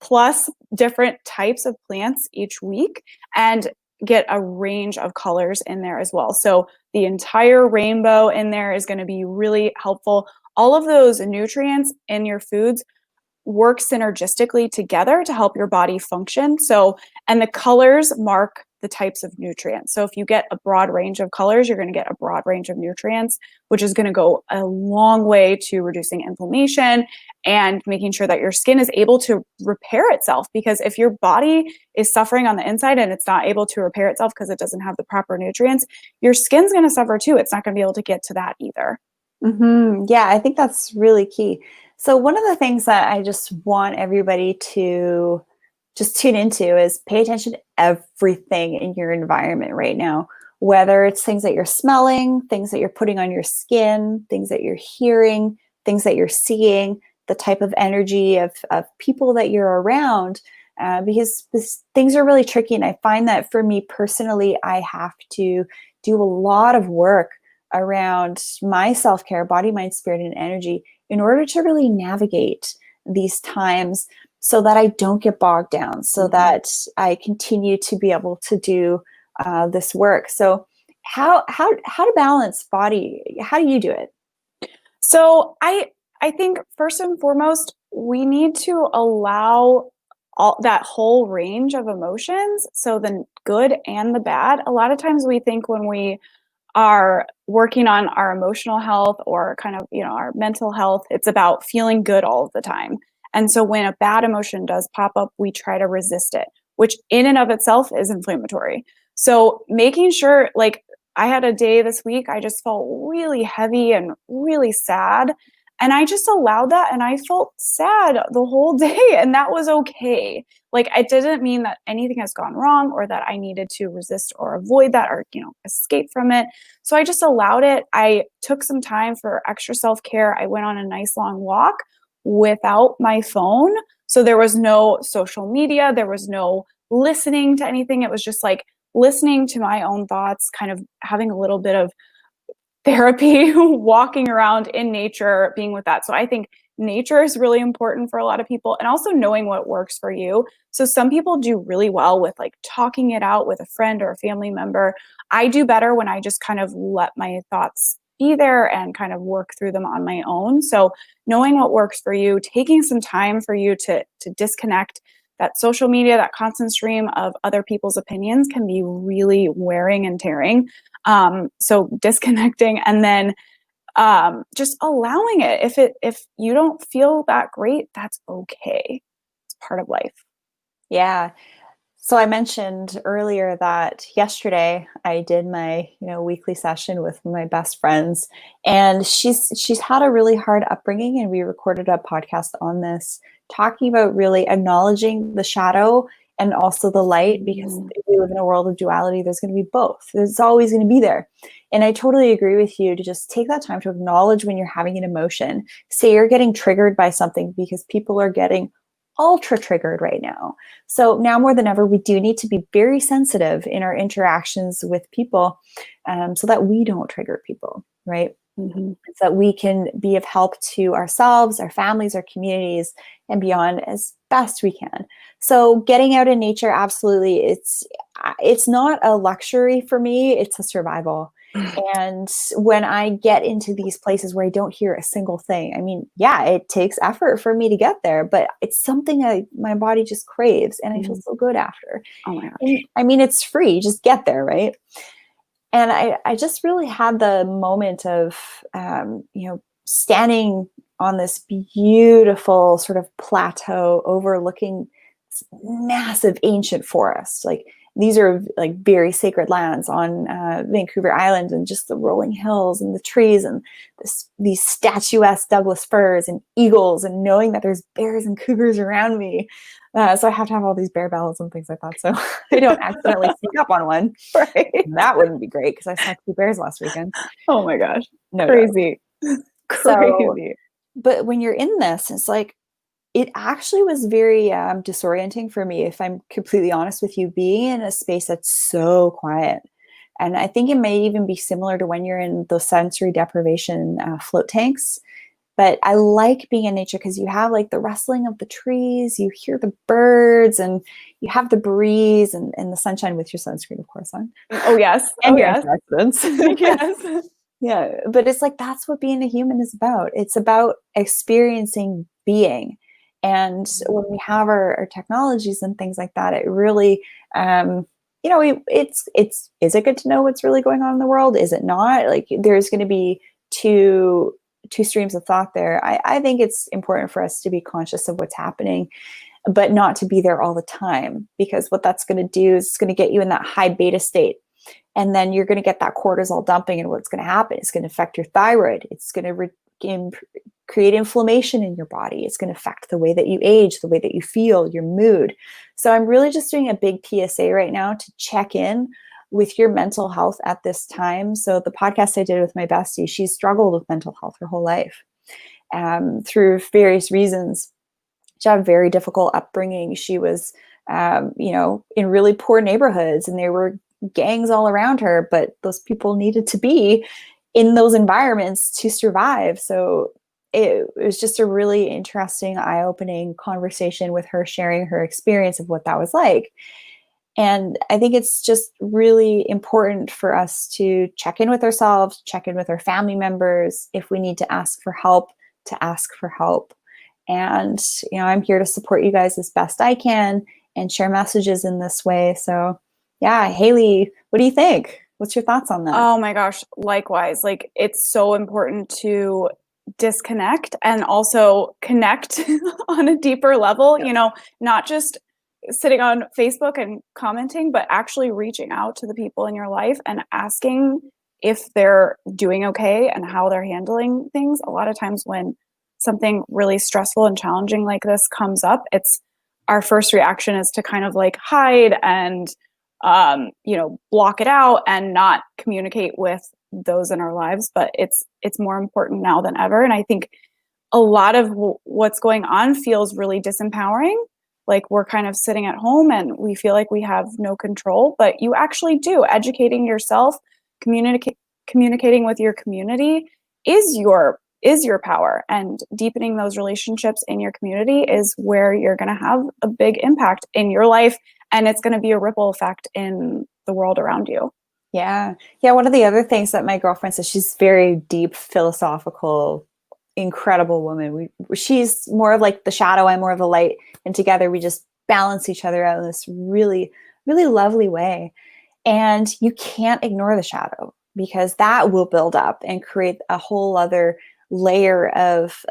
plus different types of plants each week and get a range of colors in there as well. So the entire rainbow in there is going to be really helpful. All of those nutrients in your foods work synergistically together to help your body function. So And the colors mark the types of nutrients. So if you get a broad range of colors, you're going to get a broad range of nutrients, which is going to go a long way to reducing inflammation and making sure that your skin is able to repair itself. Because if your body is suffering on the inside and it's not able to repair itself because it doesn't have the proper nutrients, your skin's going to suffer too. It's not going to be able to get to that either. Yeah, I think that's really key. So one of the things that I just want everybody to just tune into is pay attention to everything in your environment right now, whether it's things that you're smelling, things that you're putting on your skin, things that you're hearing, things that you're seeing, the type of energy of people that you're around, because things are really tricky. And I find that for me personally, I have to do a lot of work around my self-care, body, mind, spirit, and energy in order to really navigate these times so that I don't get bogged down, so that I continue to be able to do this work. So how to balance body? How do you do it? So I think first and foremost, we need to allow all that whole range of emotions. So the good and the bad. A lot of times we think when we are working on our emotional health or kind of, our mental health, it's about feeling good all of the time. And so when a bad emotion does pop up, we try to resist it, which in and of itself is inflammatory. So making sure, like I had a day this week, I just felt really heavy and really sad. And I just allowed that and I felt sad the whole day and that was okay. Like it didn't mean that anything has gone wrong or that I needed to resist or avoid that or, escape from it. So I just allowed it. I took some time for extra self-care. I went on a nice long walk without my phone. So there was no social media. There was no listening to anything. It was just like listening to my own thoughts, kind of having a little bit of therapy, walking around in nature, being with that. So I think nature is really important for a lot of people and also knowing what works for you. So some people do really well with like talking it out with a friend or a family member. I do better when I just kind of let my thoughts be there and kind of work through them on my own. So knowing what works for you, taking some time for you to disconnect. That social media, that constant stream of other people's opinions can be really wearing and tearing. So disconnecting and then just allowing it. If you don't feel that great, that's okay. It's part of life. Yeah. So I mentioned earlier that yesterday I did my weekly session with my best friends, and she's had a really hard upbringing, and we recorded a podcast on this, talking about really acknowledging the shadow and also the light, because if we live in a world of duality, there's going to be both. There's always going to be there. And I totally agree with you to just take that time to acknowledge when you're having an emotion. Say you're getting triggered by something, because people are getting ultra triggered right now. So now more than ever, we do need to be very sensitive in our interactions with people, so that we don't trigger people, right? So that we can be of help to ourselves, our families, our communities, and beyond as best we can. So getting out in nature, absolutely, it's not a luxury for me, it's a survival. And when I get into these places where I don't hear a single thing, I mean, yeah, it takes effort for me to get there, but it's something my body just craves, and I feel so good after. Oh my gosh. And, I mean, it's free, just get there, right? And I just really had the moment of, standing on this beautiful sort of plateau overlooking this massive ancient forest. Like, these are like very sacred lands on Vancouver Island, and just the rolling hills and the trees and these statuesque Douglas firs and eagles, and knowing that there's bears and cougars around me. So I have to have all these bear bells and things like that, so I don't accidentally sneak up on one. Right. That wouldn't be great, because I saw 2 bears last weekend. Oh my gosh. No Crazy. So, Crazy. but when you're in this, it's like, it actually was very disorienting for me, if I'm completely honest with you, being in a space that's so quiet. And I think it may even be similar to when you're in those sensory deprivation float tanks. But I like being in nature because you have like the rustling of the trees, you hear the birds, and you have the breeze and the sunshine with your sunscreen, of course, on. Oh yes. And Oh your yes. antioxidants. Yes. Yeah, but it's like, that's what being a human is about. It's about experiencing being. And when we have our technologies and things like that, it really, you know, is it good to know what's really going on in the world? Is it not? Like, there's going to be two streams of thought there. I think it's important for us to be conscious of what's happening, but not to be there all the time, because what that's going to do is it's going to get you in that high beta state. And then you're going to get that cortisol dumping, and what's going to happen? It's going to affect your thyroid. It's going to create inflammation in your body. It's going to affect the way that you age, the way that you feel, your mood. So I'm really just doing a big PSA right now to check in with your mental health at this time. So the podcast I did with my bestie, she's struggled with mental health her whole life through various reasons. She had a very difficult upbringing. She was, you know, in really poor neighborhoods, and there were gangs all around her, but those people needed to be in those environments to survive. So it was just a really interesting, eye-opening conversation with her, sharing her experience of what that was like. And I think it's just really important for us to check in with ourselves, check in with our family members. If we need to ask for help, to ask for help. And, you know, I'm here to support you guys as best I can and share messages in this way. So yeah, Hayley, what do you think? What's your thoughts on that? Oh my gosh, likewise. Like, it's so important to disconnect and also connect on a deeper level, you know, not just sitting on Facebook and commenting, but actually reaching out to the people in your life and asking if they're doing okay and how they're handling things. A lot of times when something really stressful and challenging like this comes up, it's our first reaction is to kind of like hide and you know, block it out and not communicate with those in our lives. But it's more important now than ever. And I think a lot of what's going on feels really disempowering. Like, we're kind of sitting at home and we feel like we have no control, but you actually do. Educating yourself, communicating with your community is your power, and deepening those relationships in your community is where you're going to have a big impact in your life, and it's going to be a ripple effect in the world around you. Yeah. One of the other things that my girlfriend says, she's very deep, philosophical, incredible woman. She's more of like the shadow, I'm more of the light, and together we just balance each other out in this really, really lovely way. And you can't ignore the shadow, because that will build up and create a whole other layer of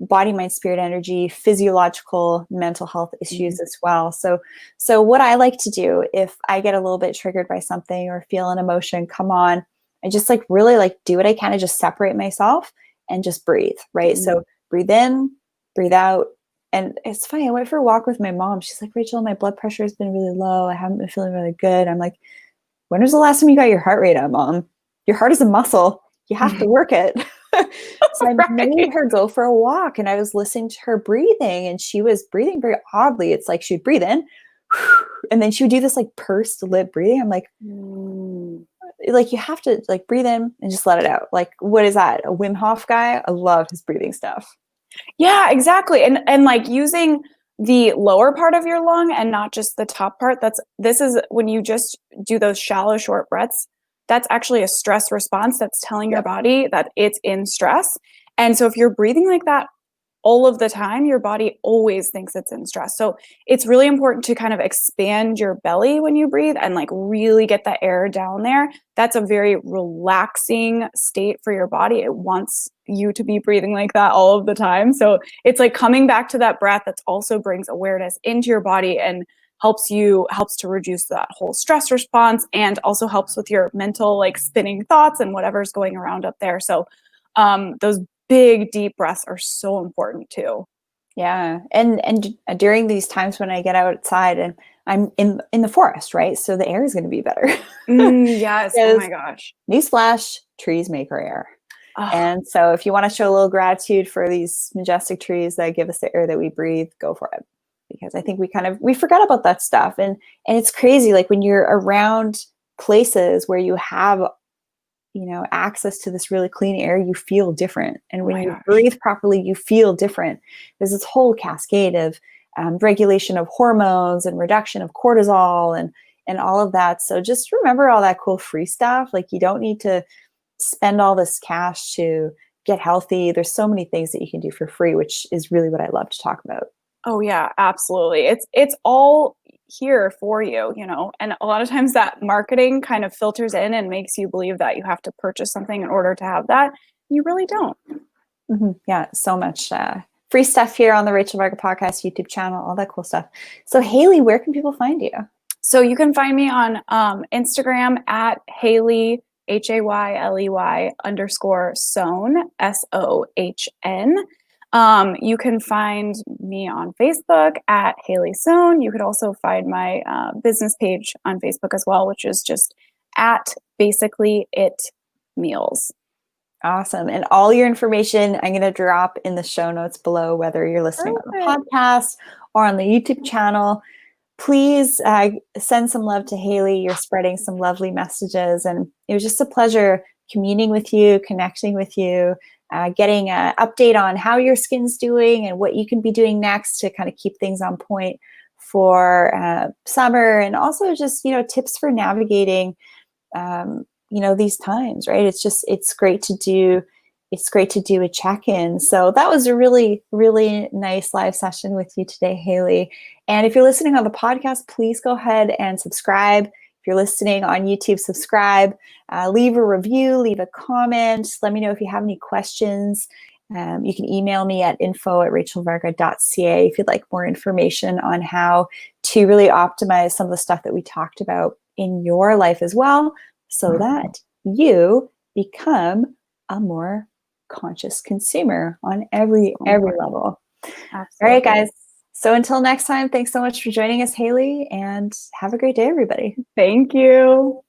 body, mind, spirit, energy, physiological, mental health issues as well. So what I like to do if I get a little bit triggered by something or feel an emotion come on, I just like really like do what I can to just separate myself and just breathe, right? So breathe in, breathe out. And it's funny, I went for a walk with my mom. She's like, Rachel, my blood pressure has been really low. I haven't been feeling really good. I'm like, when was the last time you got your heart rate up, Mom? Your heart is a muscle. You have to work it. So I made her go for a walk, and I was listening to her breathing, and she was breathing very oddly. It's like she'd breathe in, and then she would do this like pursed lip breathing. I'm like, like, you have to like breathe in and just let it out. Like, what is that? A Wim Hof guy? I love his breathing stuff. Yeah, exactly. And like using the lower part of your lung and not just the top part. This is when you just do those shallow, short breaths. That's actually a stress response that's telling your body that it's in stress. And so if you're breathing like that all of the time, your body always thinks it's in stress. So it's really important to kind of expand your belly when you breathe and like really get that air down there. That's a very relaxing state for your body. It wants you to be breathing like that all of the time. So it's like coming back to that breath that also brings awareness into your body and helps to reduce that whole stress response, and also helps with your mental like spinning thoughts and whatever's going around up there. So those big deep breaths are so important too. Yeah. And during these times when I get outside and I'm in the forest, right? So the air is going to be better. Yes. Oh my gosh. Newsflash, trees make our air. Oh. And so if you want to show a little gratitude for these majestic trees that give us the air that we breathe, go for it. Because I think we forget about that stuff. And it's crazy. Like when you're around places where you have, you know, access to this really clean air, you feel different. And when you breathe properly, you feel different. There's this whole cascade of regulation of hormones and reduction of cortisol and all of that. So just remember all that cool free stuff. Like, you don't need to spend all this cash to get healthy. There's so many things that you can do for free, which is really what I love to talk about. Oh yeah, absolutely. It's all here for you, you know. And a lot of times that marketing kind of filters in and makes you believe that you have to purchase something in order to have that. You really don't. Yeah, so much free stuff here on the Rachel Varga Podcast YouTube channel, all that cool stuff. So Hayley, where can people find you? So you can find me on Instagram at Hayley, Hayley _Sohn, Sohn. You can find me on Facebook at Hayley Sohn. You could also find my business page on Facebook as well, which is just at Basically It Meals. Awesome. And all your information I'm going to drop in the show notes below, whether you're listening on the podcast or on the YouTube channel. Please send some love to Hayley. You're spreading some lovely messages. And it was just a pleasure communing with you, connecting with you, getting an update on how your skin's doing and what you can be doing next to kind of keep things on point for summer. And also just, tips for navigating these times, right? It's great to do a check-in. So that was a really, really nice live session with you today, Hayley. And if you're listening on the podcast, please go ahead and subscribe. If you're listening on YouTube, subscribe, leave a review, leave a comment. Let me know if you have any questions. You can email me at info@rachelvarga.ca if you'd like more information on how to really optimize some of the stuff that we talked about in your life as well, so that you become a more conscious consumer on every level. Absolutely. All right, guys. So until next time, thanks so much for joining us, Hayley, and have a great day, everybody. Thank you.